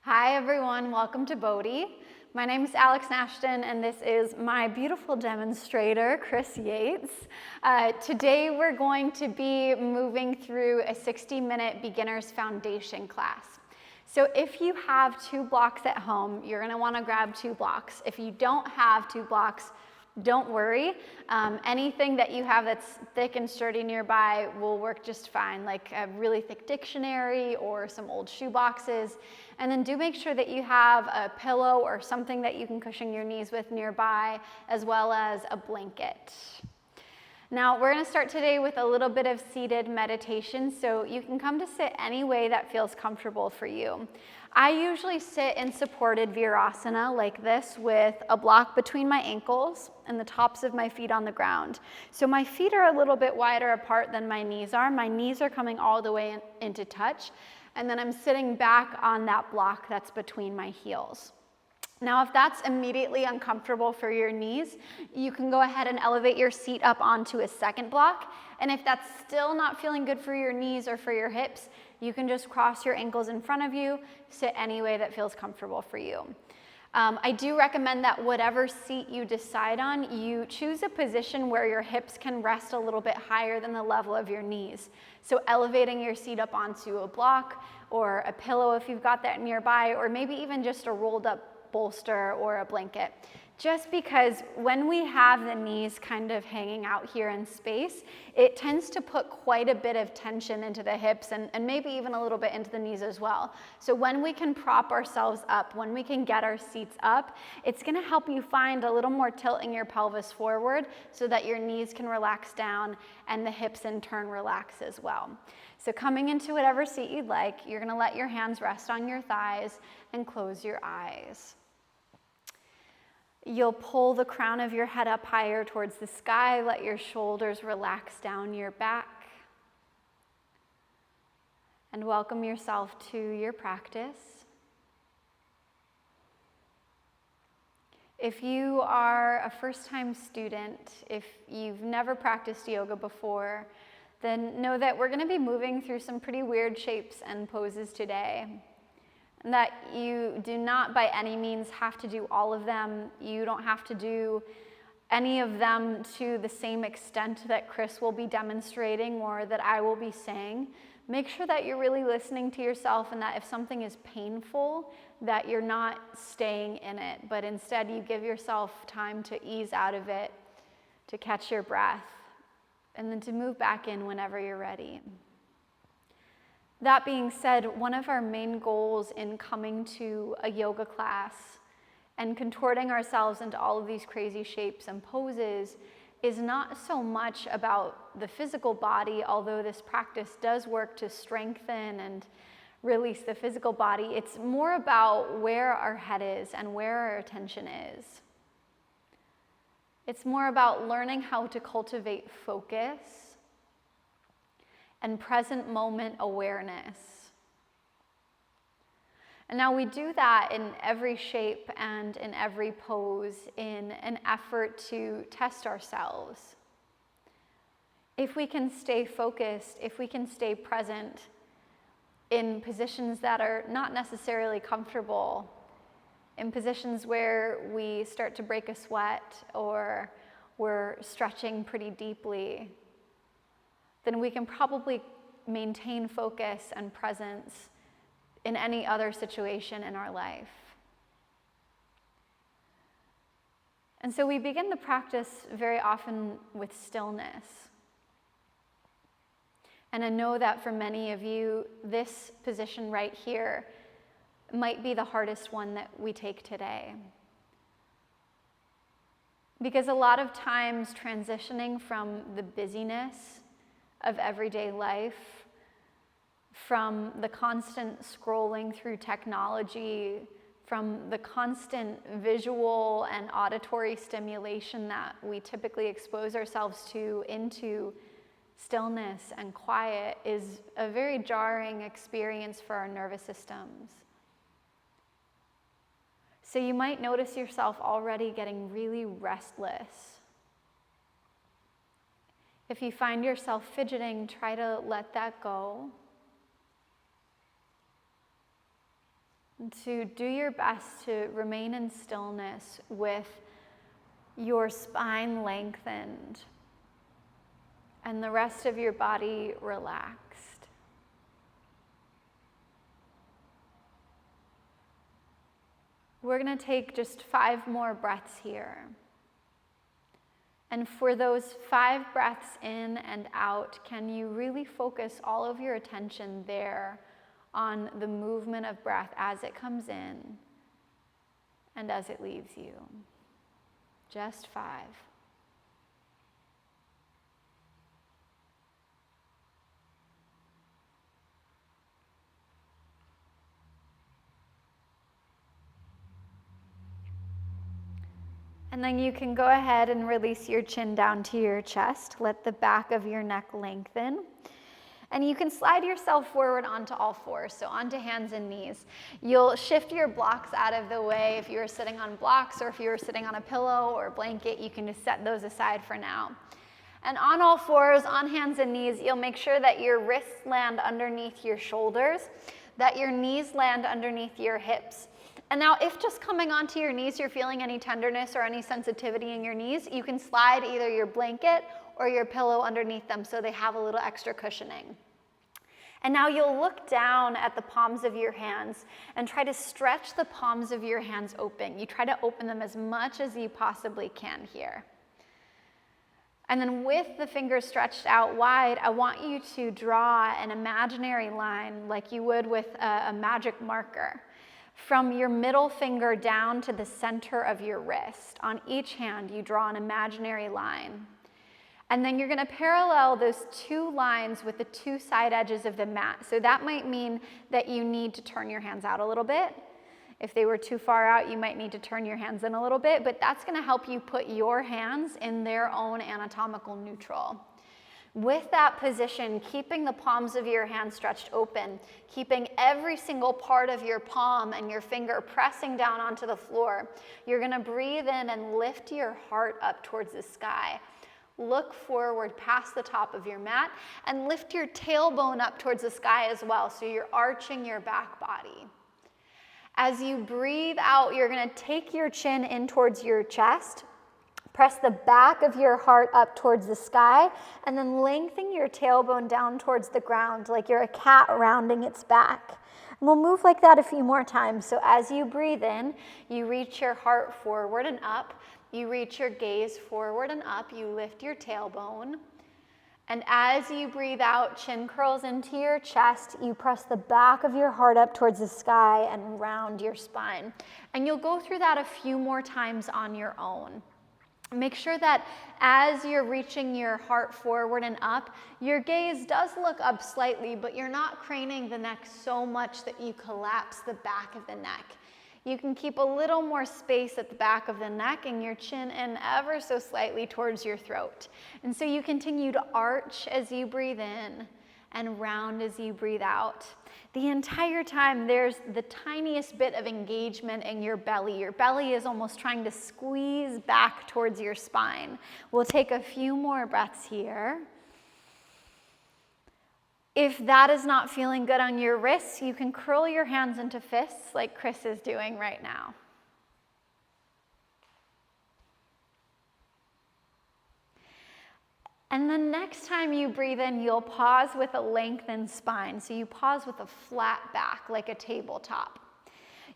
Hi everyone, welcome to BODHI. My name is Alex Nashton and this is my beautiful demonstrator, Chris Yates. Today we're going to be moving through a 60-minute beginner's foundation class. So if you have 2 blocks at home, you're going to want to grab 2 blocks. If you don't have 2 blocks, don't worry. Anything that you have that's thick and sturdy nearby will work just fine, like a really thick dictionary or some old shoe boxes. And then do make sure that you have a pillow or something that you can cushion your knees with nearby, as well as a blanket. Now, we're going to start today with a little bit of seated meditation, so you can come to sit any way that feels comfortable for you. I usually sit in supported virasana like this with a block between my ankles and the tops of my feet on the ground. So my feet are a little bit wider apart than my knees are. My knees are coming all the way into touch, and then I'm sitting back on that block that's between my heels. Now, if that's immediately uncomfortable for your knees, you can go ahead and elevate your seat up onto a second block. And if that's still not feeling good for your knees or for your hips, you can just cross your ankles in front of you, sit any way that feels comfortable for you. I do recommend that whatever seat you decide on, you choose a position where your hips can rest a little bit higher than the level of your knees. So elevating your seat up onto a block or a pillow if you've got that nearby, or maybe even just a rolled up bolster or a blanket. Just because when we have the knees kind of hanging out here in space, it tends to put quite a bit of tension into the hips and maybe even a little bit into the knees as well. So when we can prop ourselves up, when we can get our seats up, it's going to help you find a little more tilt in your pelvis forward so that your knees can relax down and the hips in turn relax as well. So coming into whatever seat you'd like, you're going to let your hands rest on your thighs and close your eyes. You'll pull the crown of your head up higher towards the sky. Let your shoulders relax down your back. And welcome yourself to your practice. If you are a first-time student, if you've never practiced yoga before, then know that we're going to be moving through some pretty weird shapes and poses today. And that you do not by any means have to do all of them. You don't have to do any of them to the same extent that Chris will be demonstrating or that I will be saying. Make sure that you're really listening to yourself and that if something is painful, that you're not staying in it, but instead you give yourself time to ease out of it, to catch your breath, and then to move back in whenever you're ready. That being said, one of our main goals in coming to a yoga class and contorting ourselves into all of these crazy shapes and poses is not so much about the physical body, although this practice does work to strengthen and release the physical body. It's more about where our head is and where our attention is. It's more about learning how to cultivate focus and present moment awareness. And now we do that in every shape and in every pose in an effort to test ourselves. If we can stay focused, if we can stay present in positions that are not necessarily comfortable, in positions where we start to break a sweat or we're stretching pretty deeply, then we can probably maintain focus and presence in any other situation in our life. And so we begin the practice very often with stillness. And I know that for many of you, this position right here might be the hardest one that we take today. Because a lot of times transitioning from the busyness of everyday life, from the constant scrolling through technology, from the constant visual and auditory stimulation that we typically expose ourselves to, into stillness and quiet is a very jarring experience for our nervous systems. So you might notice yourself already getting really restless. If you find yourself fidgeting, try to let that go. And to do your best to remain in stillness with your spine lengthened and the rest of your body relaxed. We're going to take just 5 more breaths here. And for those 5 breaths in and out, can you really focus all of your attention there on the movement of breath as it comes in and as it leaves you? Just 5. And then you can go ahead and release your chin down to your chest. Let the back of your neck lengthen. And you can slide yourself forward onto all 4s, so onto hands and knees. You'll shift your blocks out of the way. If you were sitting on blocks or if you were sitting on a pillow or a blanket, you can just set those aside for now. And on all 4s, on hands and knees, you'll make sure that your wrists land underneath your shoulders, that your knees land underneath your hips. And now if just coming onto your knees you're feeling any tenderness or any sensitivity in your knees, you can slide either your blanket or your pillow underneath them so they have a little extra cushioning. And now you'll look down at the palms of your hands and try to stretch the palms of your hands open. You try to open them as much as you possibly can here. And then with the fingers stretched out wide, I want you to draw an imaginary line like you would with a magic marker. From your middle finger down to the center of your wrist. On each hand, you draw an imaginary line. And then you're going to parallel those 2 lines with the 2 side edges of the mat. So that might mean that you need to turn your hands out a little bit. If they were too far out, you might need to turn your hands in a little bit, but that's going to help you put your hands in their own anatomical neutral. With that position, keeping the palms of your hands stretched open, keeping every single part of your palm and your finger pressing down onto the floor, you're going to breathe in and lift your heart up towards the sky. Look forward past the top of your mat and lift your tailbone up towards the sky as well, so you're arching your back body. As you breathe out, you're going to take your chin in towards your chest. Press the back of your heart up towards the sky, and then lengthen your tailbone down towards the ground like you're a cat rounding its back. And we'll move like that a few more times. So as you breathe in, you reach your heart forward and up. You reach your gaze forward and up. You lift your tailbone. And as you breathe out, chin curls into your chest. You press the back of your heart up towards the sky and round your spine. And you'll go through that a few more times on your own. Make sure that as you're reaching your heart forward and up, your gaze does look up slightly, but you're not craning the neck so much that you collapse the back of the neck. You can keep a little more space at the back of the neck and your chin in ever so slightly towards your throat. And so you continue to arch as you breathe in and round as you breathe out. The entire time, there's the tiniest bit of engagement in your belly. Your belly is almost trying to squeeze back towards your spine. We'll take a few more breaths here. If that is not feeling good on your wrists, you can curl your hands into fists like Chris is doing right now. And the next time you breathe in, you'll pause with a lengthened spine. So you pause with a flat back, like a tabletop.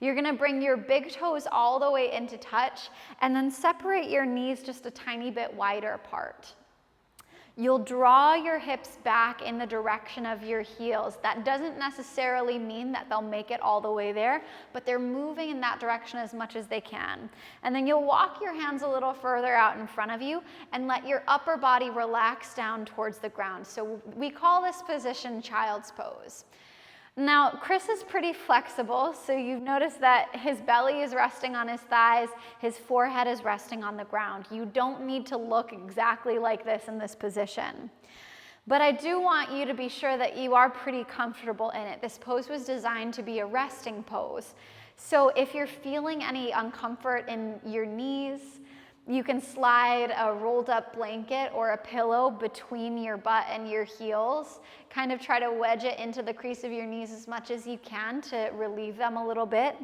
You're gonna bring your big toes all the way into touch, and then separate your knees just a tiny bit wider apart. You'll draw your hips back in the direction of your heels. That doesn't necessarily mean that they'll make it all the way there, but they're moving in that direction as much as they can. And then you'll walk your hands a little further out in front of you and let your upper body relax down towards the ground. So we call this position child's pose. Now, Chris is pretty flexible, so you've noticed that his belly is resting on his thighs, his forehead is resting on the ground. You don't need to look exactly like this in this position. But I do want you to be sure that you are pretty comfortable in it. This pose was designed to be a resting pose. So if you're feeling any discomfort in your knees, You can slide a rolled up blanket or a pillow between your butt and your heels. Kind of try to wedge it into the crease of your knees as much as you can to relieve them a little bit.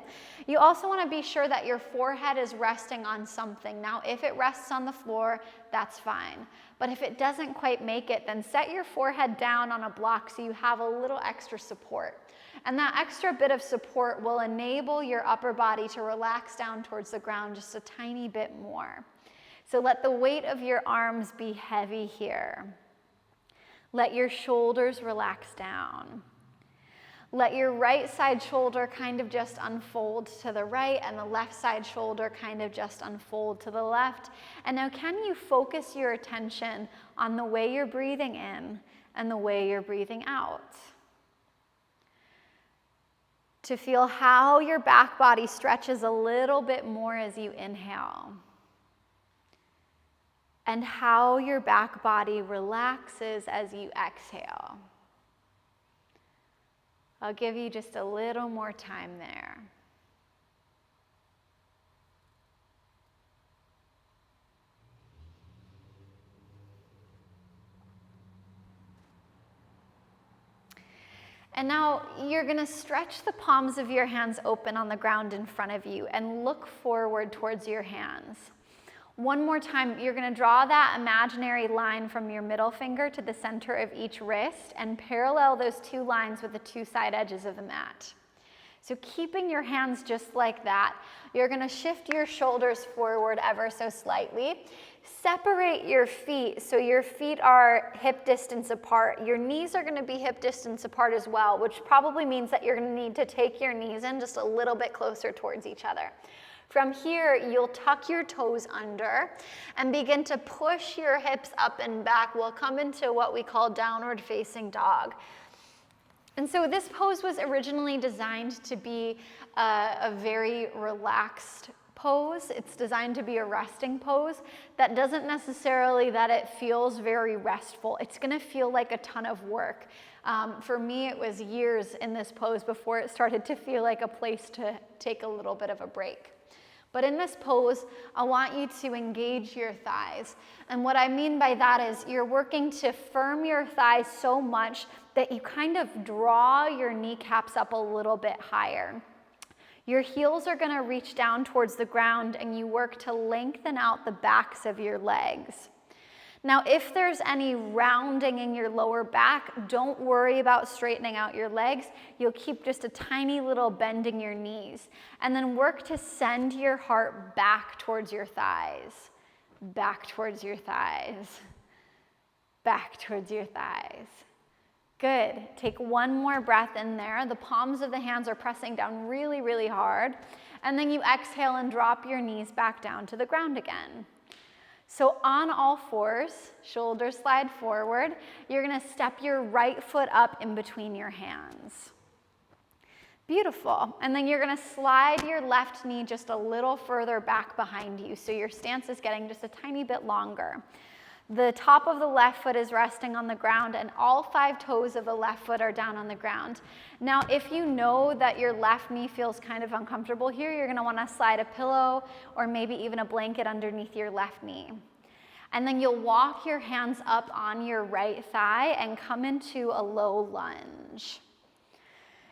You also want to be sure that your forehead is resting on something. Now, if it rests on the floor, that's fine. But if it doesn't quite make it, then set your forehead down on a block so you have a little extra support. And that extra bit of support will enable your upper body to relax down towards the ground just a tiny bit more. So let the weight of your arms be heavy here. Let your shoulders relax down. Let your right side shoulder kind of just unfold to the right and the left side shoulder kind of just unfold to the left. And now can you focus your attention on the way you're breathing in and the way you're breathing out? To feel how your back body stretches a little bit more as you inhale. And how your back body relaxes as you exhale. I'll give you just a little more time there. And now you're going to stretch the palms of your hands open on the ground in front of you and look forward towards your hands. One more time, you're going to draw that imaginary line from your middle finger to the center of each wrist and parallel those two lines with the two side edges of the mat. So keeping your hands just like that, you're going to shift your shoulders forward ever so slightly. Separate your feet so your feet are hip distance apart. Your knees are going to be hip distance apart as well, which probably means that you're going to need to take your knees in just a little bit closer towards each other. From here, you'll tuck your toes under and begin to push your hips up and back. We'll come into what we call downward facing dog. And so this pose was originally designed to be a very relaxed pose. It's designed to be a resting pose. That doesn't necessarily that it feels very restful. It's going to feel like a ton of work. For me, it was years in this pose before it started to feel like a place to take a little bit of a break. But in this pose, I want you to engage your thighs. And what I mean by that is you're working to firm your thighs so much that you kind of draw your kneecaps up a little bit higher. Your heels are going to reach down towards the ground and you work to lengthen out the backs of your legs. Now, if there's any rounding in your lower back, don't worry about straightening out your legs. You'll keep just a tiny little bend in your knees. And then work to send your heart back towards your thighs. Back towards your thighs. Back towards your thighs. Good. Take one more breath in there. The palms of the hands are pressing down really, really hard. And then you exhale and drop your knees back down to the ground again. So on all fours, shoulders slide forward. You're going to step your right foot up in between your hands. Beautiful. And then you're going to slide your left knee just a little further back behind you. So your stance is getting just a tiny bit longer. The top of the left foot is resting on the ground and all 5 toes of the left foot are down on the ground. Now, if you know that your left knee feels kind of uncomfortable here, you're going to want to slide a pillow or maybe even a blanket underneath your left knee. And then you'll walk your hands up on your right thigh and come into a low lunge.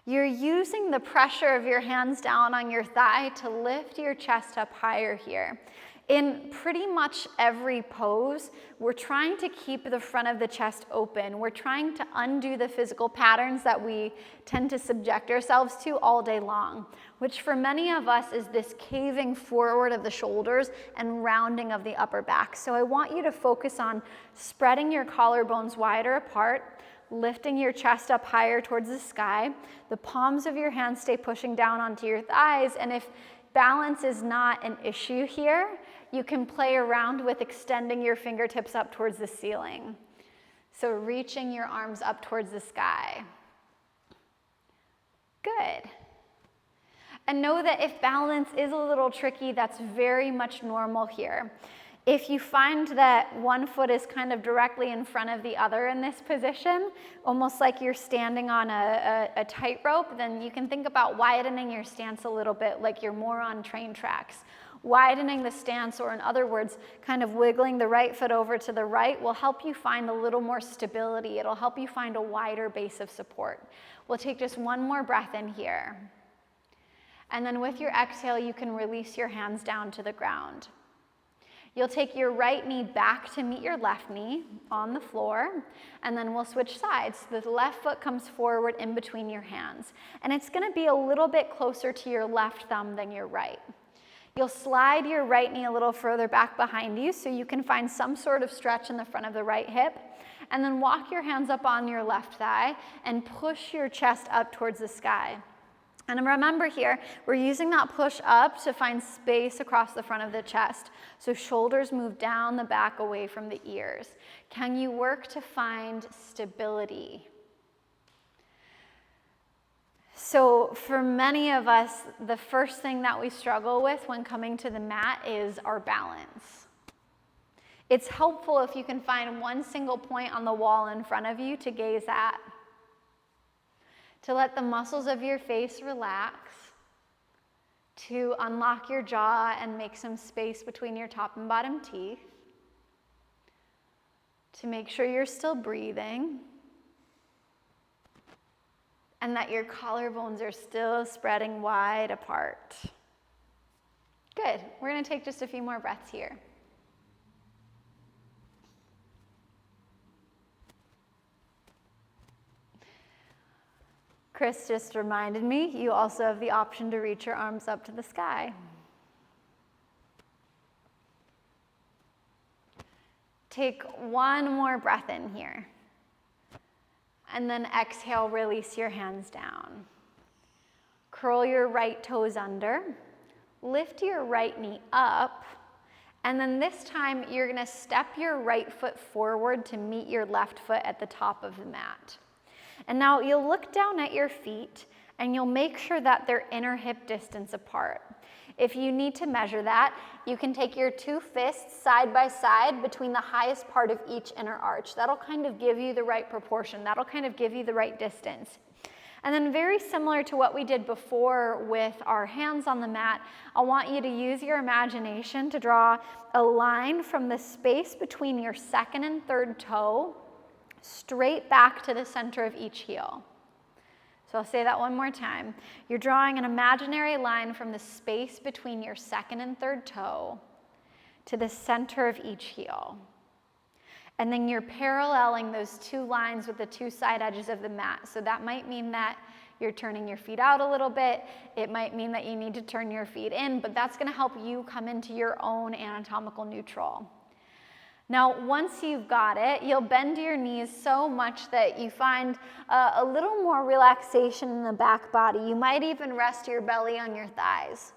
You're using the pressure of your hands down on your thigh to lift your chest up higher here. In pretty much every pose, we're trying to keep the front of the chest open. We're trying to undo the physical patterns that we tend to subject ourselves to all day long, which for many of us is this caving forward of the shoulders and rounding of the upper back. So I want you to focus on spreading your collarbones wider apart, lifting your chest up higher towards the sky. The palms of your hands stay pushing down onto your thighs, and if balance is not an issue here, you can play around with extending your fingertips up towards the ceiling. So reaching your arms up towards the sky. Good. And know that if balance is a little tricky, that's very much normal here. If you find that one foot is kind of directly in front of the other in this position, almost like you're standing on a tightrope, then you can think about widening your stance a little bit like you're more on train tracks. Widening the stance, or in other words, kind of wiggling the right foot over to the right, will help you find a little more stability. It'll help you find a wider base of support. We'll take just one more breath in here. And then with your exhale, you can release your hands down to the ground. You'll take your right knee back to meet your left knee on the floor, and then we'll switch sides. The left foot comes forward in between your hands, and it's gonna be a little bit closer to your left thumb than your right. You'll slide your right knee a little further back behind you so you can find some sort of stretch in the front of the right hip, and then walk your hands up on your left thigh and push your chest up towards the sky. And remember here, we're using that push up to find space across the front of the chest. So shoulders move down the back away from the ears. Can you work to find stability? So for many of us, the first thing that we struggle with when coming to the mat is our balance. It's helpful if you can find one single point on the wall in front of you to gaze at, to let the muscles of your face relax, to unlock your jaw and make some space between your top and bottom teeth, to make sure you're still breathing, and that your collarbones are still spreading wide apart. Good. We're going to take just a few more breaths here. Chris just reminded me, you also have the option to reach your arms up to the sky. Take one more breath in here. And then exhale, release your hands down. Curl your right toes under. Lift your right knee up. And then this time, you're gonna step your right foot forward to meet your left foot at the top of the mat. And now you'll look down at your feet and you'll make sure that they're inner hip distance apart. If you need to measure that, you can take your two fists side by side between the highest part of each inner arch. That'll kind of give you the right proportion. That'll kind of give you the right distance. And then very similar to what we did before with our hands on the mat, I want you to use your imagination to draw a line from the space between your second and third toe straight back to the center of each heel. So I'll say that one more time. You're drawing an imaginary line from the space between your second and third toe to the center of each heel. And then you're paralleling those two lines with the two side edges of the mat. So that might mean that you're turning your feet out a little bit. It might mean that you need to turn your feet in, but that's gonna help you come into your own anatomical neutral. Now, once you've got it, you'll bend your knees so much that you find a little more relaxation in the back body. You might even rest your belly on your thighs.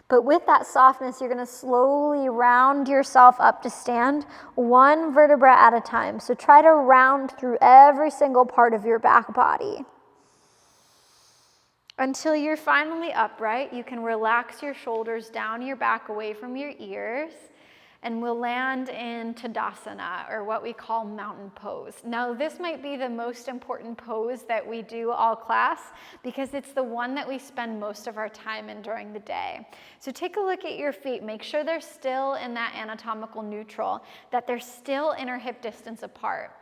But with that softness, you're gonna slowly round yourself up to stand, one vertebra at a time. So try to round through every single part of your back body. Until you're finally upright, you can relax your shoulders down your back away from your ears. And we'll land in Tadasana, or what we call mountain pose. Now, this might be the most important pose that we do all class because it's the one that we spend most of our time in during the day. So take a look at your feet. Make sure they're still in that anatomical neutral, that they're still inner hip distance apart.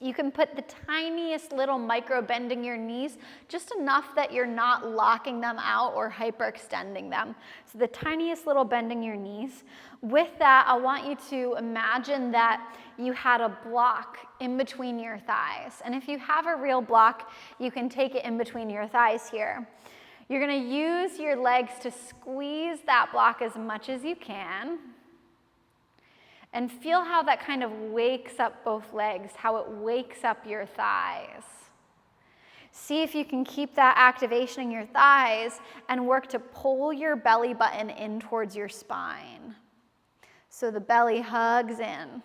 You can put the tiniest little micro bending your knees, just enough that you're not locking them out or hyperextending them. So the tiniest little bending your knees. With that, I want you to imagine that you had a block in between your thighs. And if you have a real block, you can take it in between your thighs here. You're gonna use your legs to squeeze that block as much as you can. And feel how that kind of wakes up both legs, how it wakes up your thighs. See if you can keep that activation in your thighs and work to pull your belly button in towards your spine. So the belly hugs in.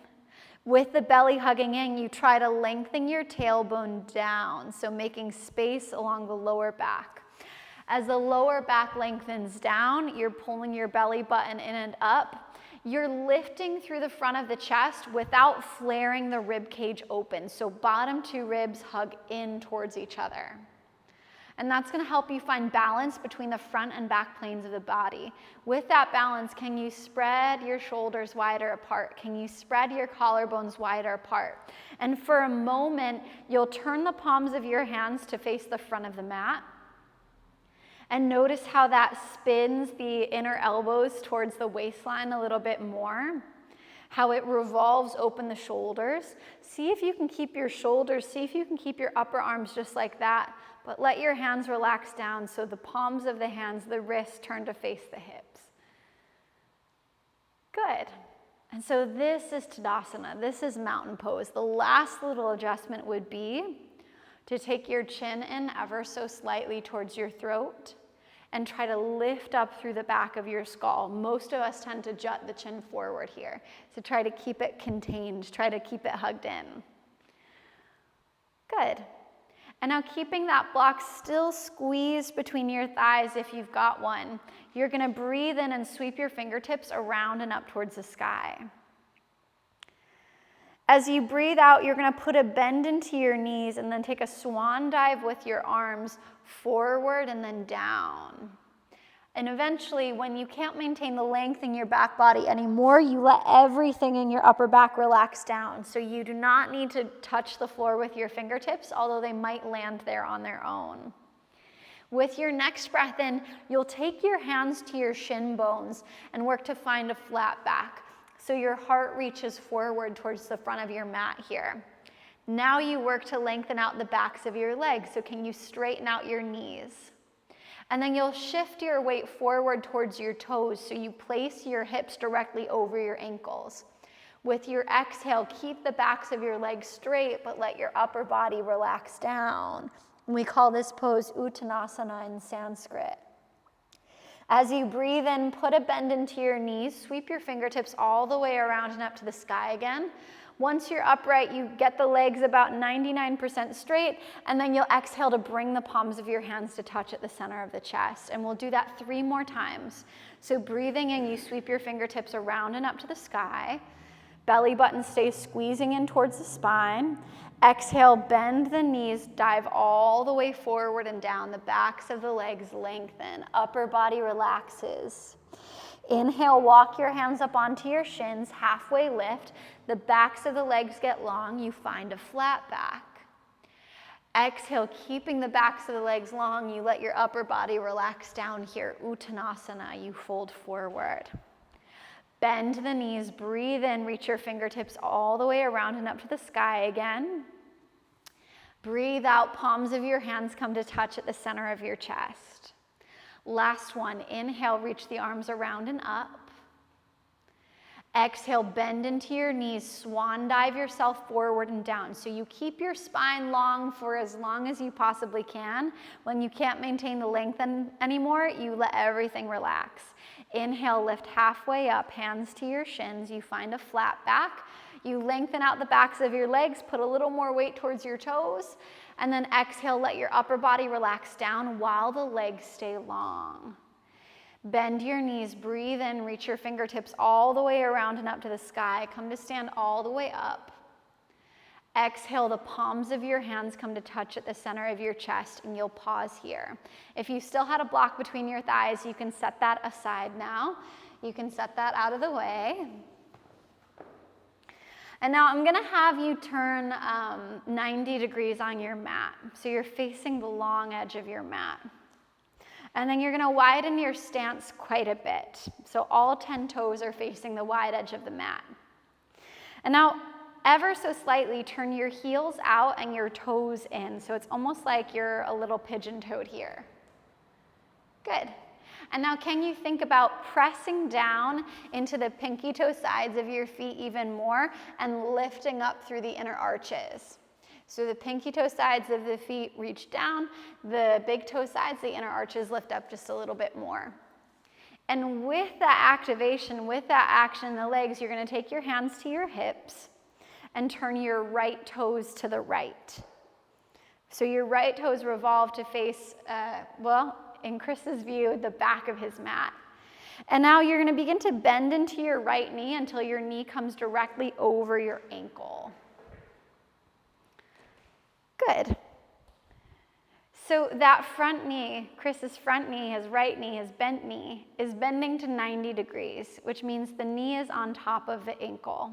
With the belly hugging in, you try to lengthen your tailbone down, so making space along the lower back. As the lower back lengthens down, you're pulling your belly button in and up. You're lifting through the front of the chest without flaring the rib cage open. So bottom two ribs hug in towards each other. And that's going to help you find balance between the front and back planes of the body. With that balance, can you spread your shoulders wider apart? Can you spread your collarbones wider apart? And for a moment, you'll turn the palms of your hands to face the front of the mat. And notice how that spins the inner elbows towards the waistline a little bit more. How it revolves open the shoulders. See if you can keep your shoulders, see if you can keep your upper arms just like that, but let your hands relax down so the palms of the hands, the wrists turn to face the hips. Good. And so this is Tadasana, this is mountain pose. The last little adjustment would be to take your chin in ever so slightly towards your throat and try to lift up through the back of your skull. Most of us tend to jut the chin forward here. So try to keep it contained, try to keep it hugged in. Good. And now keeping that block still squeezed between your thighs if you've got one, you're gonna breathe in and sweep your fingertips around and up towards the sky. As you breathe out, you're gonna put a bend into your knees and then take a swan dive with your arms forward and then down. And eventually, when you can't maintain the length in your back body anymore, you let everything in your upper back relax down. So you do not need to touch the floor with your fingertips, although they might land there on their own. With your next breath in, you'll take your hands to your shin bones and work to find a flat back. So your heart reaches forward towards the front of your mat here. Now you work to lengthen out the backs of your legs. So can you straighten out your knees? And then you'll shift your weight forward towards your toes. So you place your hips directly over your ankles. With your exhale, keep the backs of your legs straight, but let your upper body relax down. And we call this pose Uttanasana in Sanskrit. As you breathe in, put a bend into your knees, sweep your fingertips all the way around and up to the sky again. Once you're upright, you get the legs about 99% straight, and then you'll exhale to bring the palms of your hands to touch at the center of the chest. And we'll do that 3 more times. So breathing in, you sweep your fingertips around and up to the sky. Belly button stays squeezing in towards the spine. Exhale, bend the knees, dive all the way forward and down. The backs of the legs lengthen, upper body relaxes. Inhale, walk your hands up onto your shins, halfway lift. The backs of the legs get long, you find a flat back. Exhale, keeping the backs of the legs long, you let your upper body relax down here. Uttanasana, you fold forward. Bend the knees, breathe in, reach your fingertips all the way around and up to the sky again. Breathe out, palms of your hands come to touch at the center of your chest. Last one, inhale, reach the arms around and up. Exhale, bend into your knees, swan dive yourself forward and down. So you keep your spine long for as long as you possibly can. When you can't maintain the length anymore, you let everything relax. Inhale, lift halfway up, hands to your shins. You find a flat back. You lengthen out the backs of your legs, put a little more weight towards your toes, and then exhale, let your upper body relax down while the legs stay long. Bend your knees, breathe in, reach your fingertips all the way around and up to the sky. Come to stand all the way up. Exhale, the palms of your hands come to touch at the center of your chest, and you'll pause here. If you still had a block between your thighs, you can set that aside now. You can set that out of the way. And now I'm gonna have you turn 90 degrees on your mat. So you're facing the long edge of your mat. And then you're gonna widen your stance quite a bit. So all 10 toes are facing the wide edge of the mat. And now, ever so slightly, turn your heels out and your toes in. So it's almost like you're a little pigeon-toed here. Good. And now can you think about pressing down into the pinky toe sides of your feet even more and lifting up through the inner arches? So the pinky toe sides of the feet reach down, the big toe sides, the inner arches lift up just a little bit more. And with that activation, with that action in the legs, you're gonna take your hands to your hips and turn your right toes to the right. So your right toes revolve to face, in Chris's view, the back of his mat. And now you're gonna begin to bend into your right knee until your knee comes directly over your ankle. Good. So that front knee, Chris's front knee, his right knee, his bent knee, is bending to 90 degrees, which means the knee is on top of the ankle.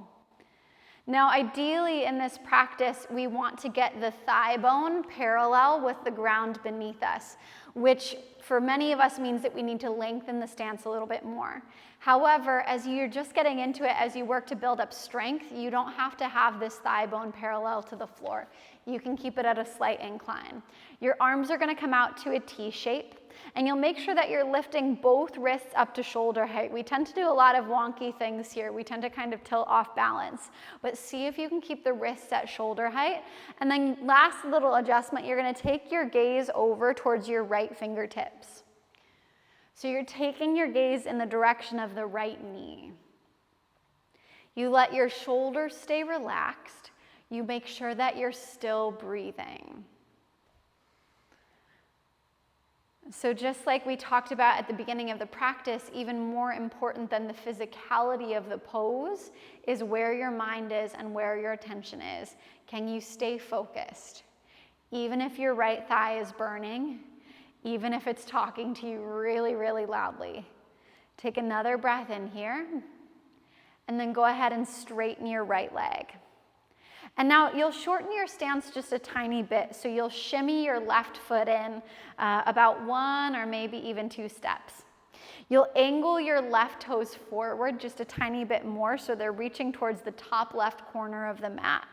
Now, ideally in this practice, we want to get the thigh bone parallel with the ground beneath us, which for many of us means that we need to lengthen the stance a little bit more. However, as you're just getting into it, as you work to build up strength, you don't have to have this thigh bone parallel to the floor. You can keep it at a slight incline. Your arms are going to come out to a T shape, and you'll make sure that you're lifting both wrists up to shoulder height. We tend to do a lot of wonky things here. We tend to kind of tilt off balance, but see if you can keep the wrists at shoulder height. And then last little adjustment, you're going to take your gaze over towards your right fingertips. So you're taking your gaze in the direction of the right knee. You let your shoulders stay relaxed. You make sure that you're still breathing. So just like we talked about at the beginning of the practice, even more important than the physicality of the pose is where your mind is and where your attention is. Can you stay focused? Even if your right thigh is burning, even if it's talking to you really, really loudly. Take another breath in here, and then go ahead and straighten your right leg. And now you'll shorten your stance just a tiny bit, so you'll shimmy your left foot in about 1 or maybe even 2 steps. You'll angle your left toes forward just a tiny bit more so they're reaching towards the top left corner of the mat.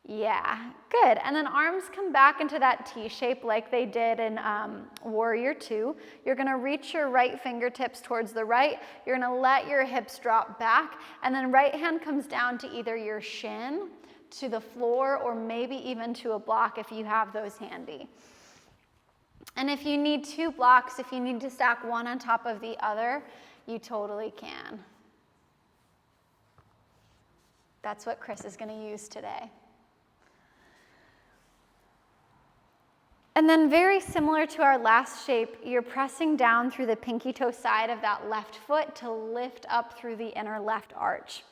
Yeah, good. And then arms come back into that T shape like they did in Warrior 2. You're going to reach your right fingertips towards the right. You're going to let your hips drop back, and then right hand comes down to either your shin, to the floor, or maybe even to a block if you have those handy. And if you need 2 blocks, if you need to stack one on top of the other, you totally can. That's what Chris is going to use today. And then very similar to our last shape, you're pressing down through the pinky toe side of that left foot to lift up through the inner left arch.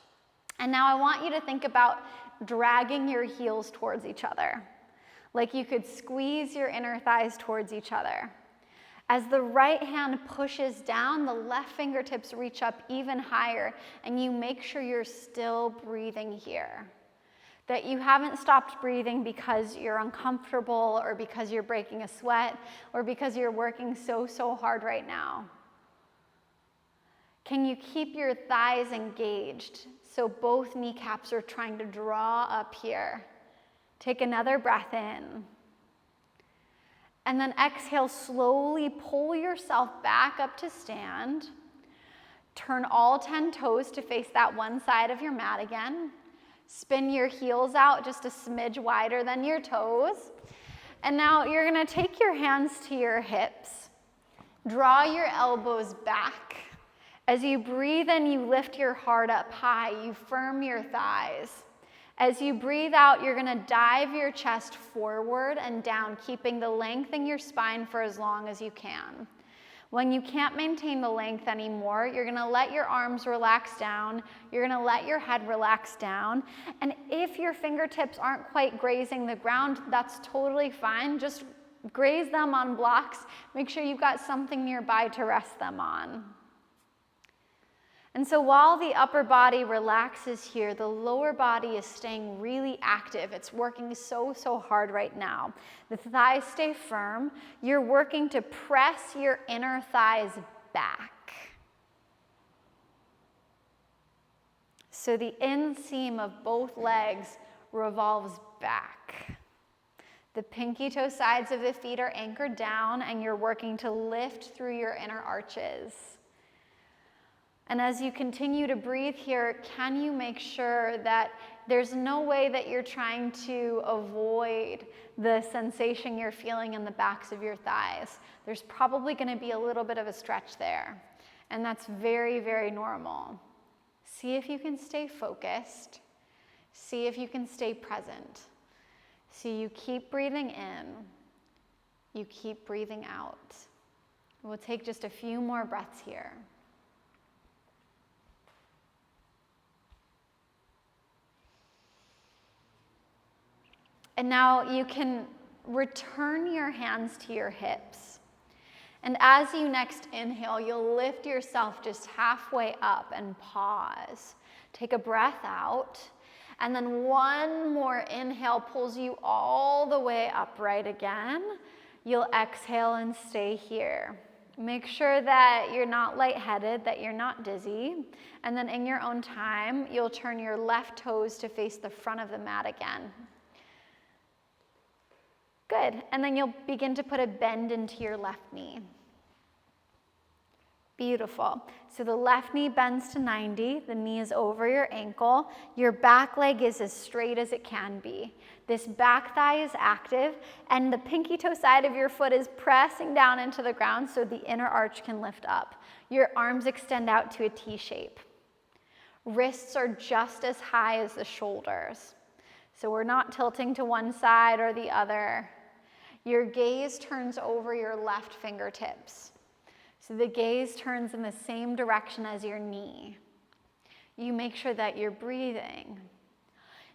And now I want you to think about dragging your heels towards each other. Like you could squeeze your inner thighs towards each other. As the right hand pushes down, the left fingertips reach up even higher, and you make sure you're still breathing here. That you haven't stopped breathing because you're uncomfortable or because you're breaking a sweat or because you're working so hard right now. Can you keep your thighs engaged so both kneecaps are trying to draw up here? Take another breath in. And then exhale, slowly pull yourself back up to stand. Turn all 10 toes to face that one side of your mat again. Spin your heels out just a smidge wider than your toes. And now you're going to take your hands to your hips. Draw your elbows back. As you breathe in, you lift your heart up high. You firm your thighs. As you breathe out, you're going to dive your chest forward and down, keeping the length in your spine for as long as you can. When you can't maintain the length anymore, you're going to let your arms relax down. You're going to let your head relax down. And if your fingertips aren't quite grazing the ground, that's totally fine. Just graze them on blocks. Make sure you've got something nearby to rest them on. And so while the upper body relaxes here, the lower body is staying really active. It's working so hard right now. The thighs stay firm. You're working to press your inner thighs back. So the inseam of both legs revolves back. The pinky toe sides of the feet are anchored down, and you're working to lift through your inner arches. And as you continue to breathe here, can you make sure that there's no way that you're trying to avoid the sensation you're feeling in the backs of your thighs? There's probably going to be a little bit of a stretch there, and that's very normal. See if you can stay focused. See if you can stay present. So you keep breathing in, you keep breathing out. We'll take just a few more breaths here. And now you can return your hands to your hips. And as you next inhale, you'll lift yourself just halfway up and pause. Take a breath out, and then one more inhale pulls you all the way upright again. You'll exhale and stay here. Make sure that you're not lightheaded, that you're not dizzy. And then in your own time, you'll turn your left toes to face the front of the mat again. Good, and then you'll begin to put a bend into your left knee. Beautiful. So the left knee bends to 90, the knee is over your ankle. Your back leg is as straight as it can be. This back thigh is active, and the pinky toe side of your foot is pressing down into the ground so the inner arch can lift up. Your arms extend out to a T shape. Wrists are just as high as the shoulders. So we're not tilting to one side or the other. Your gaze turns over your left fingertips. So the gaze turns in the same direction as your knee. You make sure that you're breathing.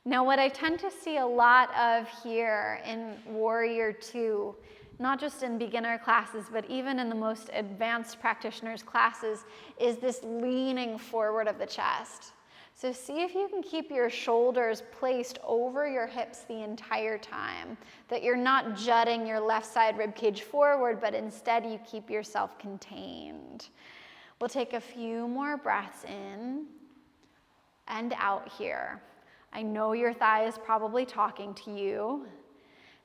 Now, what I tend to see a lot of here in Warrior 2, not just in beginner classes, but even in the most advanced practitioners' classes, is this leaning forward of the chest. So see if you can keep your shoulders placed over your hips the entire time, that you're not jutting your left side ribcage forward, but instead you keep yourself contained. We'll take a few more breaths in and out here. I know your thigh is probably talking to you.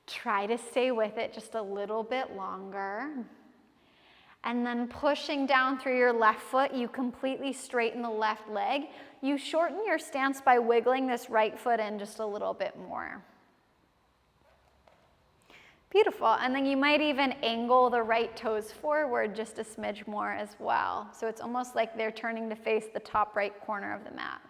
Try to stay with it just a little bit longer. And then pushing down through your left foot, you completely straighten the left leg. You shorten your stance by wiggling this right foot in just a little bit more. Beautiful. And then you might even angle the right toes forward just a smidge more as well. So it's almost like they're turning to face the top right corner of the mat.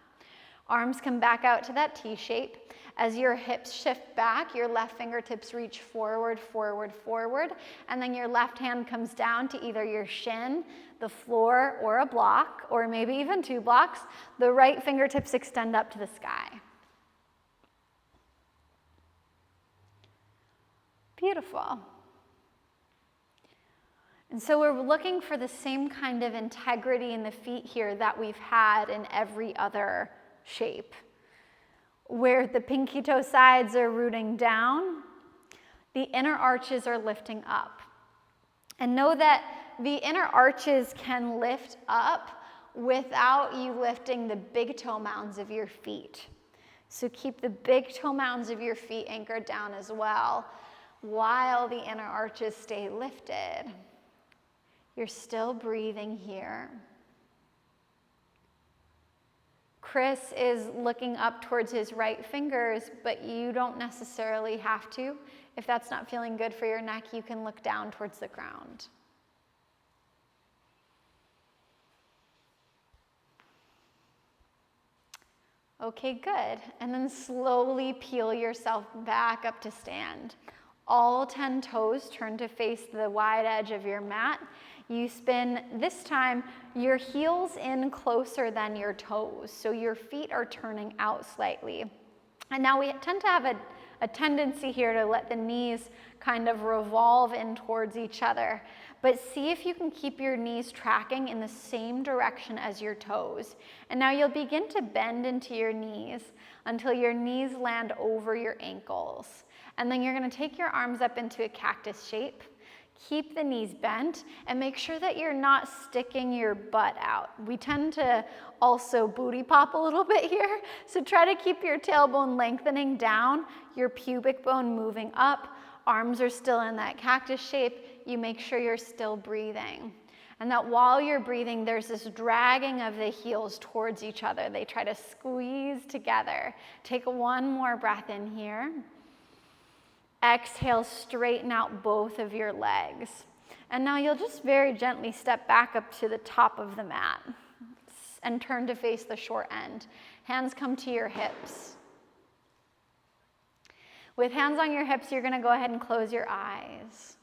Arms come back out to that T shape. As your hips shift back, your left fingertips reach forward, forward, forward, and then your left hand comes down to either your shin, the floor, or a block, or maybe even 2 blocks. The right fingertips extend up to the sky. Beautiful. And so we're looking for the same kind of integrity in the feet here that we've had in every other shape, where the pinky toe sides are rooting down, the inner arches are lifting up. And know that the inner arches can lift up without you lifting the big toe mounds of your feet. So keep the big toe mounds of your feet anchored down as well, while the inner arches stay lifted. You're still breathing here. Chris is looking up towards his right fingers, but you don't necessarily have to. If that's not feeling good for your neck, you can look down towards the ground. Okay, good. And then slowly peel yourself back up to stand. All 10 toes turn to face the wide edge of your mat. You spin, this time, your heels in closer than your toes, so your feet are turning out slightly. And now we tend to have a tendency here to let the knees kind of revolve in towards each other. But see if you can keep your knees tracking in the same direction as your toes. And now you'll begin to bend into your knees until your knees land over your ankles. And then you're going to take your arms up into a cactus shape. Keep the knees bent and make sure that you're not sticking your butt out. We tend to also booty pop a little bit here, so try to keep your tailbone lengthening down, your pubic bone moving up, arms are still in that cactus shape. You make sure you're still breathing. And that while you're breathing, there's this dragging of the heels towards each other. They try to squeeze together. Take one more breath in here. Exhale, straighten out both of your legs. And now you'll just very gently step back up to the top of the mat and turn to face the short end. Hands come to your hips. With hands on your hips, you're going to go ahead and close your eyes.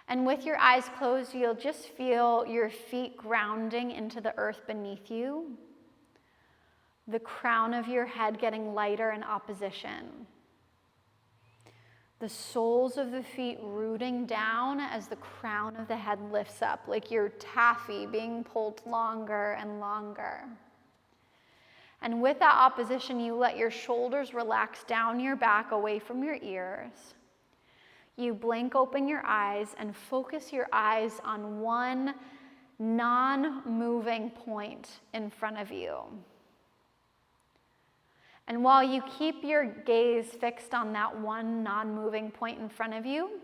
And with your eyes closed, you'll just feel your feet grounding into the earth beneath you, the crown of your head getting lighter in opposition. The soles of the feet rooting down as the crown of the head lifts up, like your taffy being pulled longer and longer. And with that opposition, you let your shoulders relax down your back away from your ears. You blink open your eyes and focus your eyes on one non-moving point in front of you. And while you keep your gaze fixed on that one non-moving point in front of you,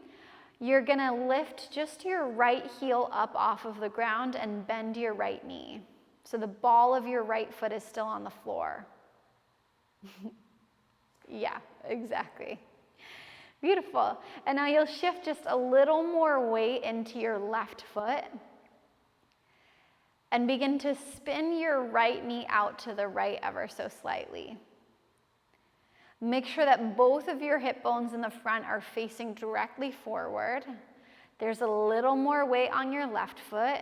you're gonna lift just your right heel up off of the ground and bend your right knee. So the ball of your right foot is still on the floor. Yeah, exactly. Beautiful. And now you'll shift just a little more weight into your left foot and begin to spin your right knee out to the right ever so slightly. Make sure that both of your hip bones in the front are facing directly forward. There's a little more weight on your left foot,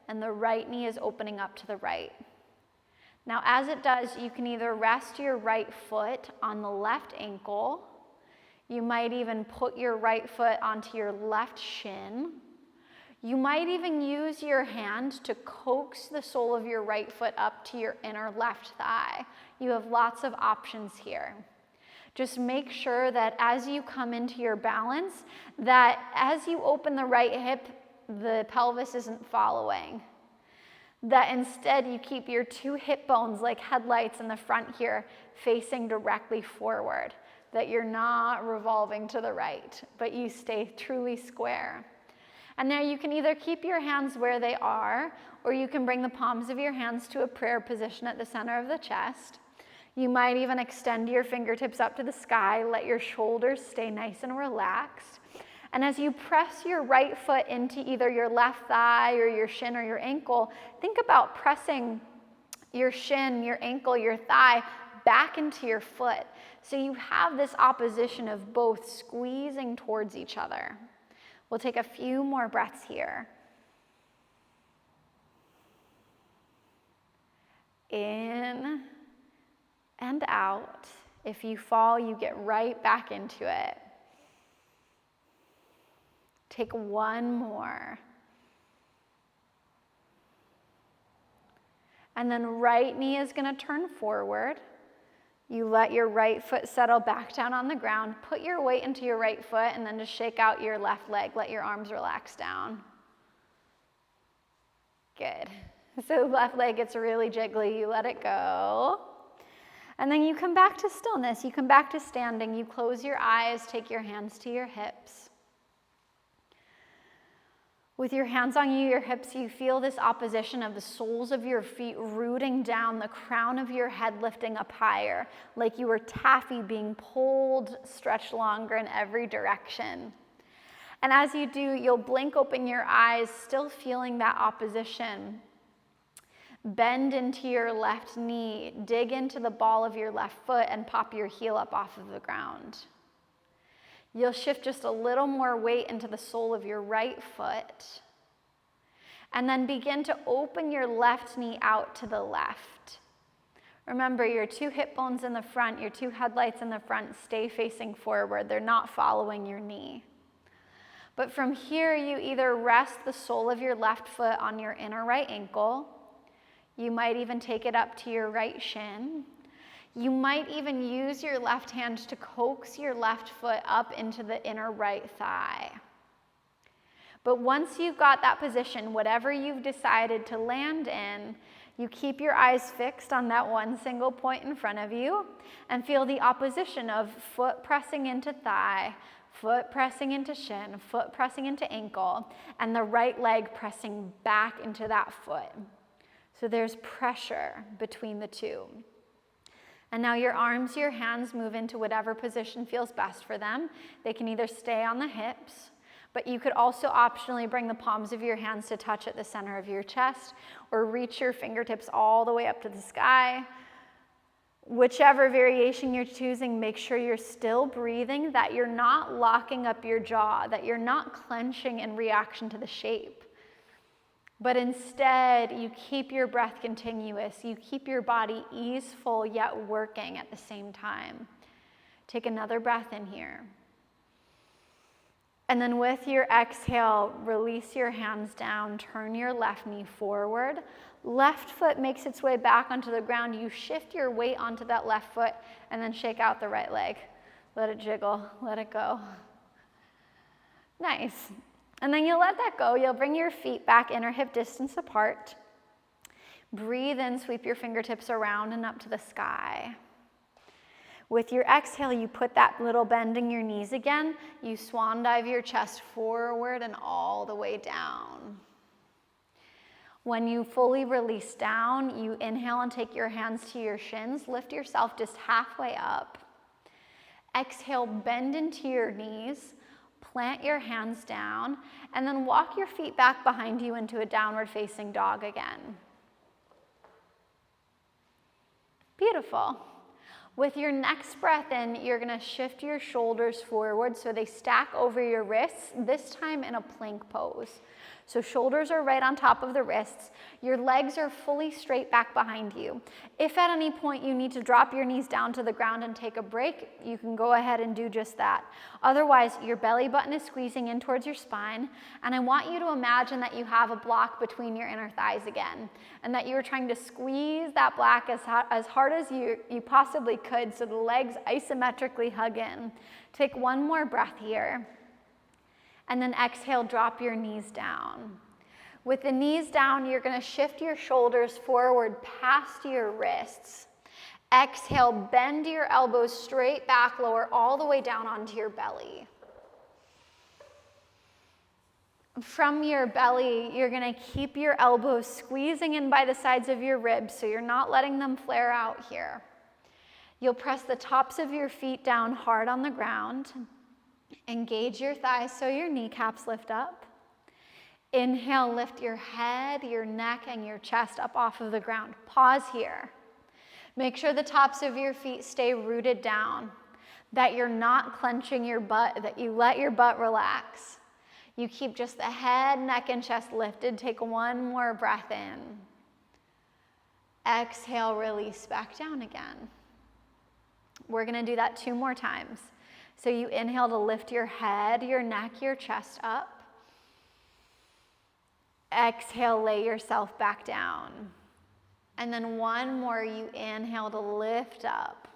and the right knee is opening up to the right. Now, as it does, you can either rest your right foot on the left ankle. You might even put your right foot onto your left shin. You might even use your hand to coax the sole of your right foot up to your inner left thigh. You have lots of options here. Just make sure that as you come into your balance, that as you open the right hip, the pelvis isn't following. That instead you keep your two hip bones like headlights in the front here facing directly forward. That you're not revolving to the right, but you stay truly square. And now you can either keep your hands where they are, or you can bring the palms of your hands to a prayer position at the center of the chest. You might even extend your fingertips up to the sky, let your shoulders stay nice and relaxed. And as you press your right foot into either your left thigh or your shin or your ankle, think about pressing your shin, your ankle, your thigh back into your foot. So you have this opposition of both squeezing towards each other. We'll take a few more breaths here. In and out. If you fall, you get right back into it. Take one more. And then right knee is going to turn forward. You let your right foot settle back down on the ground. Put your weight into your right foot and then just shake out your left leg. Let your arms relax down. Good. So left leg gets really jiggly. You let it go. And then you come back to stillness. You come back to standing. You close your eyes. Take your hands to your hips. With your hands on your hips, you feel this opposition of the soles of your feet rooting down, the crown of your head lifting up higher, like you were taffy being pulled, stretched longer in every direction. And as you do, you'll blink open your eyes, still feeling that opposition. Bend into your left knee, dig into the ball of your left foot, and pop your heel up off of the ground. You'll shift just a little more weight into the sole of your right foot. And then begin to open your left knee out to the left. Remember, your two hip bones in the front, your two headlights in the front stay facing forward. They're not following your knee. But from here, you either rest the sole of your left foot on your inner right ankle. You might even take it up to your right shin. You might even use your left hand to coax your left foot up into the inner right thigh. But once you've got that position, whatever you've decided to land in, you keep your eyes fixed on that one single point in front of you and feel the opposition of foot pressing into thigh, foot pressing into shin, foot pressing into ankle, and the right leg pressing back into that foot. So there's pressure between the two. And now your arms, your hands move into whatever position feels best for them. They can either stay on the hips, but you could also optionally bring the palms of your hands to touch at the center of your chest or reach your fingertips all the way up to the sky. Whichever variation you're choosing, make sure you're still breathing, that you're not locking up your jaw, that you're not clenching in reaction to the shape. But instead, you keep your breath continuous. You keep your body easeful yet working at the same time. Take another breath in here. And then with your exhale, release your hands down, turn your left knee forward. Left foot makes its way back onto the ground. You shift your weight onto that left foot and then shake out the right leg. Let it jiggle, let it go. Nice. And then you'll let that go. You'll bring your feet back inner hip distance apart. Breathe in, sweep your fingertips around and up to the sky. With your exhale, you put that little bend in your knees again. You swan dive your chest forward and all the way down. When you fully release down, you inhale and take your hands to your shins. Lift yourself just halfway up. Exhale, bend into your knees. Plant your hands down. And then walk your feet back behind you into a downward facing dog again. Beautiful. With your next breath in, you're going to shift your shoulders forward so they stack over your wrists, this time in a plank pose. So shoulders are right on top of the wrists. Your legs are fully straight back behind you. If at any point you need to drop your knees down to the ground and take a break, you can go ahead and do just that. Otherwise, your belly button is squeezing in towards your spine, and I want you to imagine that you have a block between your inner thighs again, and that you're trying to squeeze that block as hard as you possibly could so the legs isometrically hug in. Take one more breath here. And then exhale, drop your knees down. With the knees down, you're going to shift your shoulders forward past your wrists. Exhale, bend your elbows straight back, lower all the way down onto your belly. From your belly, you're going to keep your elbows squeezing in by the sides of your ribs so you're not letting them flare out here. You'll press the tops of your feet down hard on the ground. Engage your thighs so your kneecaps lift up. Inhale, lift your head, your neck, and your chest up off of the ground. Pause here. Make sure the tops of your feet stay rooted down, that you're not clenching your butt, that you let your butt relax. You keep just the head, neck, and chest lifted. Take one more breath in. Exhale, release back down again. We're going to do that 2 more times. So you inhale to lift your head, your neck, your chest up. Exhale, lay yourself back down. And then one more, you inhale to lift up.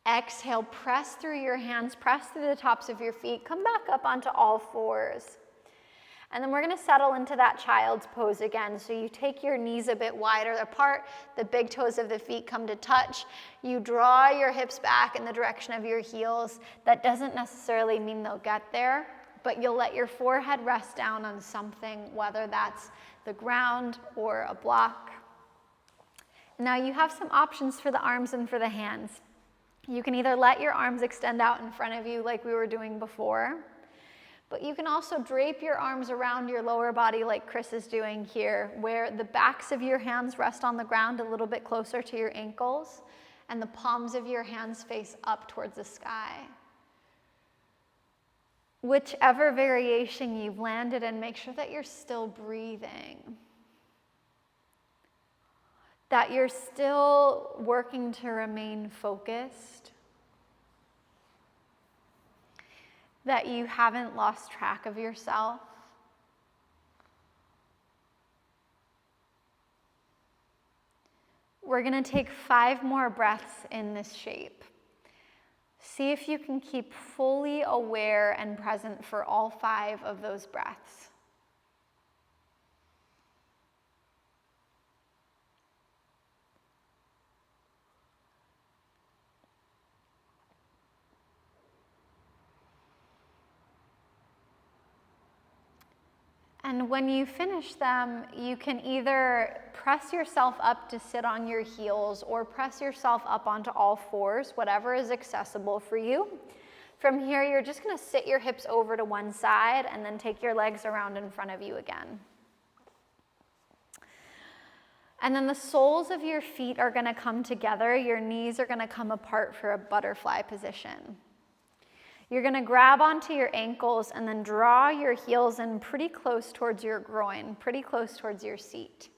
Exhale, press through your hands, press through the tops of your feet. Come back up onto all fours. And then we're going to settle into that child's pose again. So you take your knees a bit wider apart, the big toes of the feet come to touch. You draw your hips back in the direction of your heels. That doesn't necessarily mean they'll get there, but you'll let your forehead rest down on something, whether that's the ground or a block. Now you have some options for the arms and for the hands. You can either let your arms extend out in front of you like we were doing before, but you can also drape your arms around your lower body like Chris is doing here, where the backs of your hands rest on the ground a little bit closer to your ankles, and the palms of your hands face up towards the sky. Whichever variation you've landed in, make sure that you're still breathing, that you're still working to remain focused, that you haven't lost track of yourself. We're going to take 5 more breaths in this shape. See if you can keep fully aware and present for all 5 of those breaths. And when you finish them, you can either press yourself up to sit on your heels or press yourself up onto all fours, whatever is accessible for you. From here, you're just going to sit your hips over to one side and then take your legs around in front of you again. And then the soles of your feet are going to come together. Your knees are going to come apart for a butterfly position. You're going to grab onto your ankles and then draw your heels in pretty close towards your groin, pretty close towards your seat.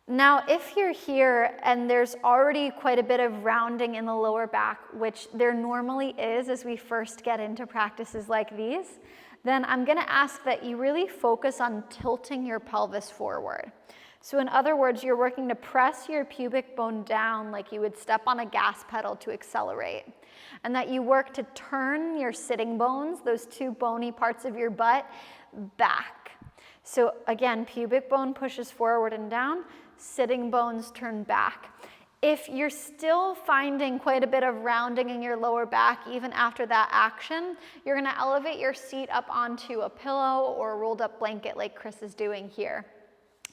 Now, if you're here and there's already quite a bit of rounding in the lower back, which there normally is as we first get into practices like these, then I'm gonna ask that you really focus on tilting your pelvis forward. So in other words, you're working to press your pubic bone down like you would step on a gas pedal to accelerate. And that you work to turn your sitting bones, those two bony parts of your butt, back. So again, pubic bone pushes forward and down, sitting bones turn back. If you're still finding quite a bit of rounding in your lower back, even after that action, you're gonna elevate your seat up onto a pillow or a rolled up blanket like Chris is doing here.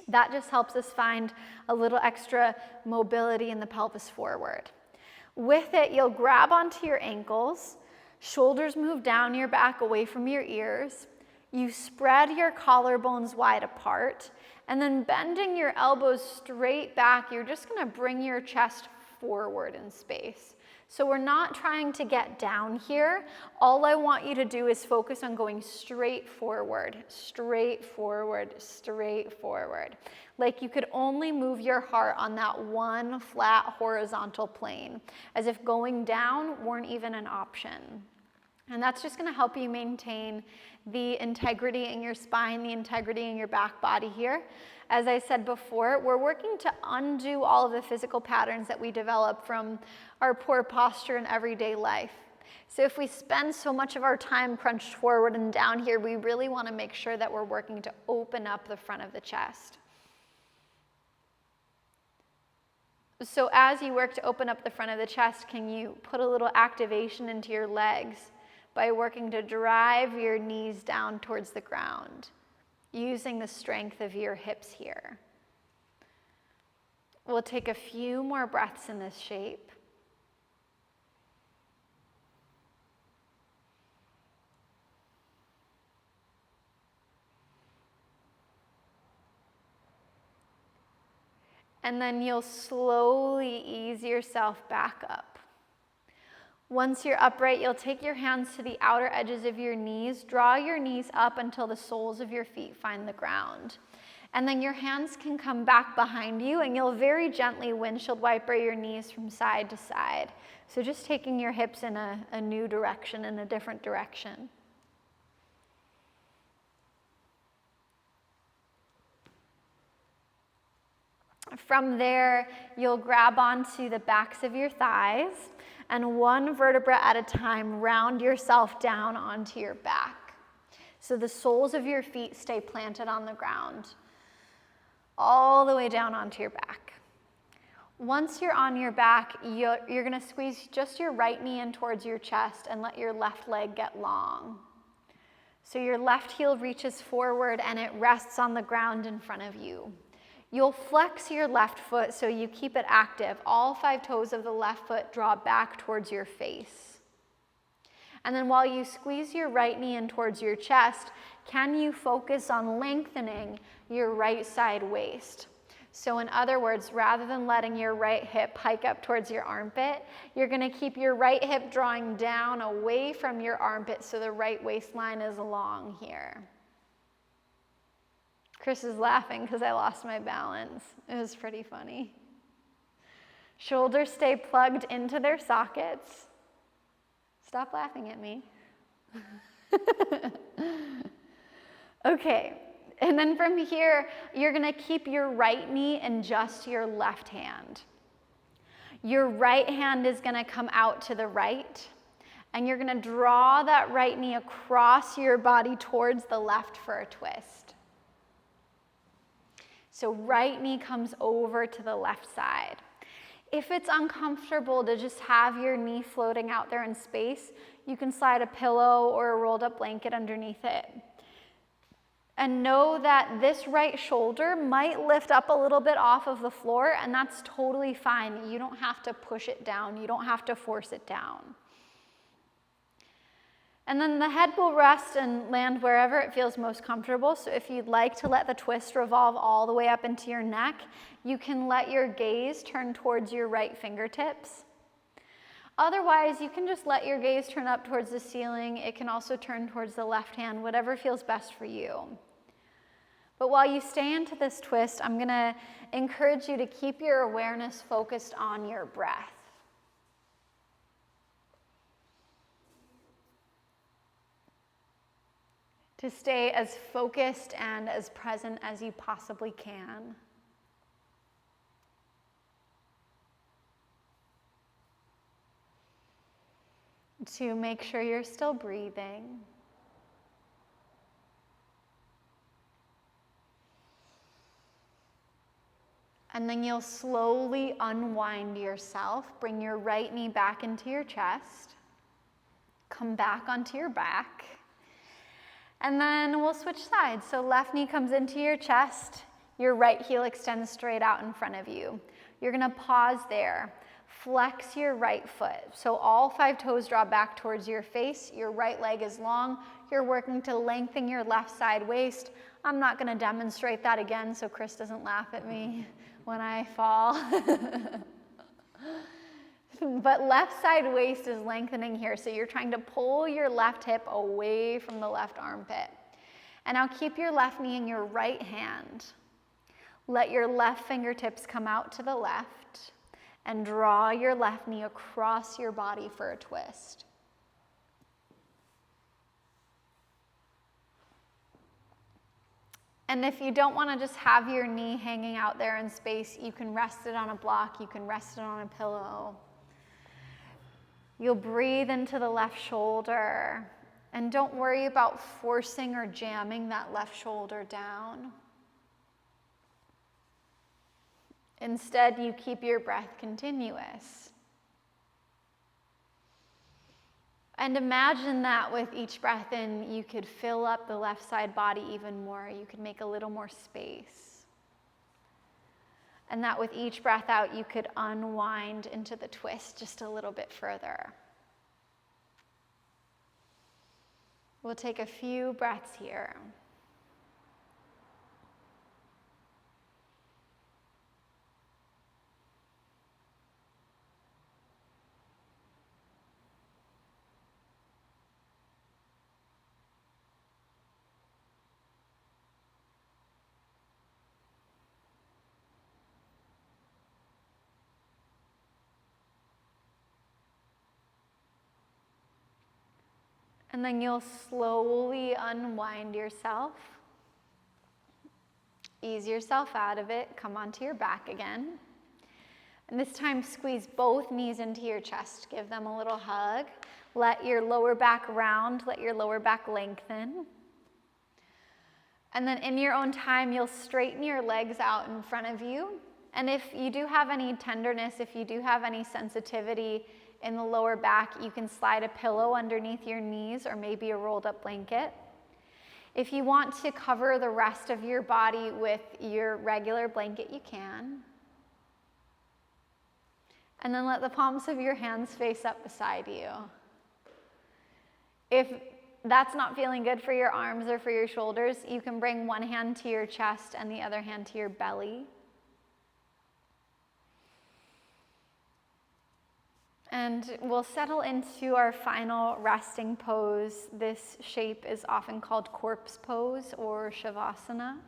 That just helps us find a little extra mobility in the pelvis forward. With it, you'll grab onto your ankles, shoulders move down your back away from your ears. You spread your collarbones wide apart, and then bending your elbows straight back, you're just gonna bring your chest forward in space. So we're not trying to get down here. All I want you to do is focus on going straight forward, straight forward, straight forward. Like you could only move your heart on that one flat horizontal plane, as if going down weren't even an option. And that's just gonna help you maintain the integrity in your spine, the integrity in your back body here. As I said before, we're working to undo all of the physical patterns that we develop from our poor posture in everyday life. So if we spend so much of our time crunched forward and down here, we really wanna make sure that we're working to open up the front of the chest. So as you work to open up the front of the chest, can you put a little activation into your legs by working to drive your knees down towards the ground, using the strength of your hips here. We'll take a few more breaths in this shape. And then you'll slowly ease yourself back up. Once you're upright, you'll take your hands to the outer edges of your knees, draw your knees up until the soles of your feet find the ground. And then your hands can come back behind you and you'll very gently windshield wiper your knees from side to side. So just taking your hips in a new direction, in a different direction. From there, you'll grab onto the backs of your thighs and one vertebra at a time, round yourself down onto your back. So the soles of your feet stay planted on the ground, all the way down onto your back. Once you're on your back, you're gonna squeeze just your right knee in towards your chest and let your left leg get long. So your left heel reaches forward and it rests on the ground in front of you. You'll flex your left foot so you keep it active. All 5 toes of the left foot draw back towards your face. And then while you squeeze your right knee in towards your chest, can you focus on lengthening your right side waist? So in other words, rather than letting your right hip hike up towards your armpit, you're gonna keep your right hip drawing down away from your armpit so the right waistline is long here. Chris is laughing because I lost my balance. It was pretty funny. Shoulders stay plugged into their sockets. Stop laughing at me. Okay, and then from here, you're gonna keep your right knee in just your left hand. Your right hand is gonna come out to the right, and you're gonna draw that right knee across your body towards the left for a twist. So right knee comes over to the left side. If it's uncomfortable to just have your knee floating out there in space, you can slide a pillow or a rolled up blanket underneath it. And know that this right shoulder might lift up a little bit off of the floor, and that's totally fine. You don't have to push it down. You don't have to force it down. And then the head will rest and land wherever it feels most comfortable. So if you'd like to let the twist revolve all the way up into your neck, you can let your gaze turn towards your right fingertips. Otherwise, you can just let your gaze turn up towards the ceiling. It can also turn towards the left hand, whatever feels best for you. But while you stay into this twist, I'm going to encourage you to keep your awareness focused on your breath. To stay as focused and as present as you possibly can. To make sure you're still breathing. And then you'll slowly unwind yourself. Bring your right knee back into your chest. Come back onto your back. And then we'll switch sides. So left knee comes into your chest. Your right heel extends straight out in front of you. You're going to pause there. Flex your right foot. So all 5 toes draw back towards your face. Your right leg is long. You're working to lengthen your left side waist. I'm not going to demonstrate that again so Chris doesn't laugh at me when I fall. But left side waist is lengthening here. So you're trying to pull your left hip away from the left armpit. And now keep your left knee in your right hand. Let your left fingertips come out to the left. And draw your left knee across your body for a twist. And if you don't want to just have your knee hanging out there in space, you can rest it on a block, you can rest it on a pillow. You'll breathe into the left shoulder. And don't worry about forcing or jamming that left shoulder down. Instead, you keep your breath continuous. And imagine that with each breath in, you could fill up the left side body even more. You could make a little more space. And that with each breath out, you could unwind into the twist just a little bit further. We'll take a few breaths here. And then you'll slowly unwind yourself. Ease yourself out of it. Come onto your back again. And this time, squeeze both knees into your chest. Give them a little hug. Let your lower back round. Let your lower back lengthen. And then in your own time, you'll straighten your legs out in front of you. And if you do have any tenderness, if you do have any sensitivity in the lower back, you can slide a pillow underneath your knees or maybe a rolled up blanket. If you want to cover the rest of your body with your regular blanket, you can. And then let the palms of your hands face up beside you. If that's not feeling good for your arms or for your shoulders, you can bring one hand to your chest and the other hand to your belly. And we'll settle into our final resting pose. This shape is often called corpse pose or shavasana.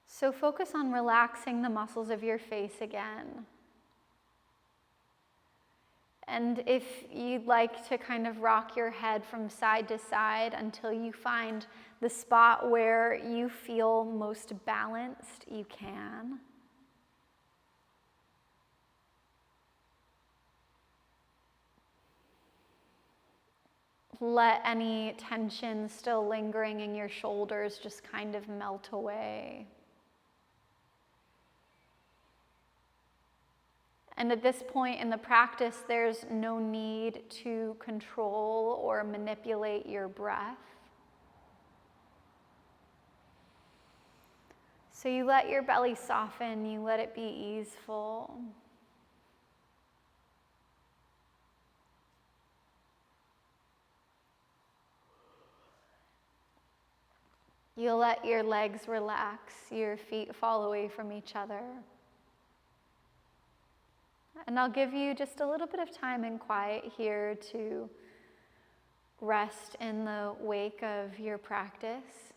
So focus on relaxing the muscles of your face again. And if you'd like to kind of rock your head from side to side until you find the spot where you feel most balanced, you can. Let any tension still lingering in your shoulders just kind of melt away. And at this point in the practice, there's no need to control or manipulate your breath. So you let your belly soften, you let it be easeful. You'll let your legs relax, your feet fall away from each other. And I'll give you just a little bit of time and quiet here to rest in the wake of your practice.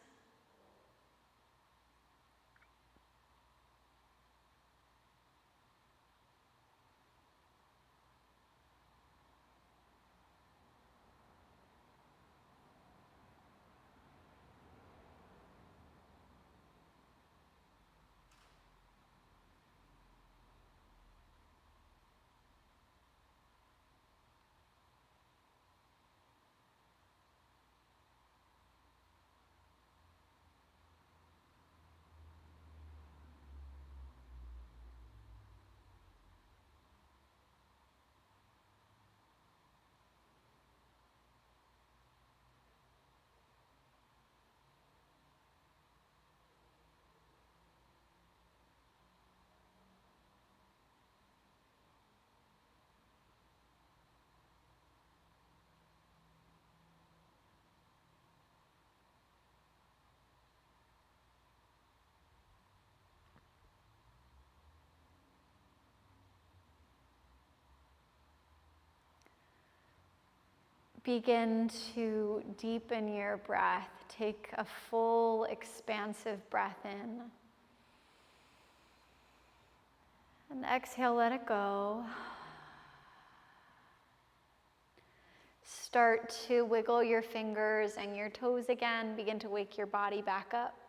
Begin to deepen your breath. Take a full, expansive breath in. And exhale, let it go. Start to wiggle your fingers and your toes again. Begin to wake your body back up.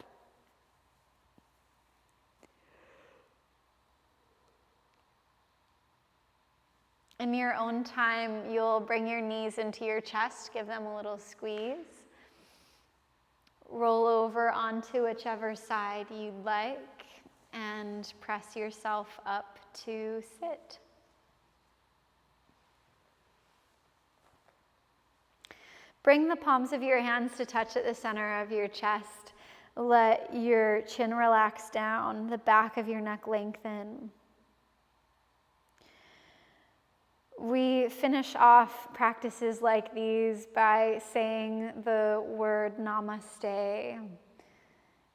In your own time, you'll bring your knees into your chest, give them a little squeeze. Roll over onto whichever side you'd like and press yourself up to sit. Bring the palms of your hands to touch at the center of your chest. Let your chin relax down, the back of your neck lengthen. We finish off practices like these by saying the word namaste,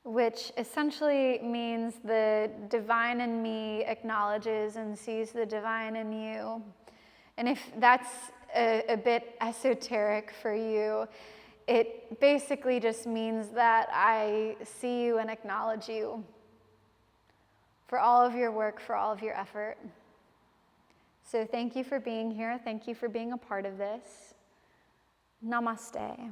which essentially means the divine in me acknowledges and sees the divine in you. And if that's a bit esoteric for you, it basically just means that I see you and acknowledge you for all of your work, for all of your effort. So thank you for being here. Thank you for being a part of this. Namaste.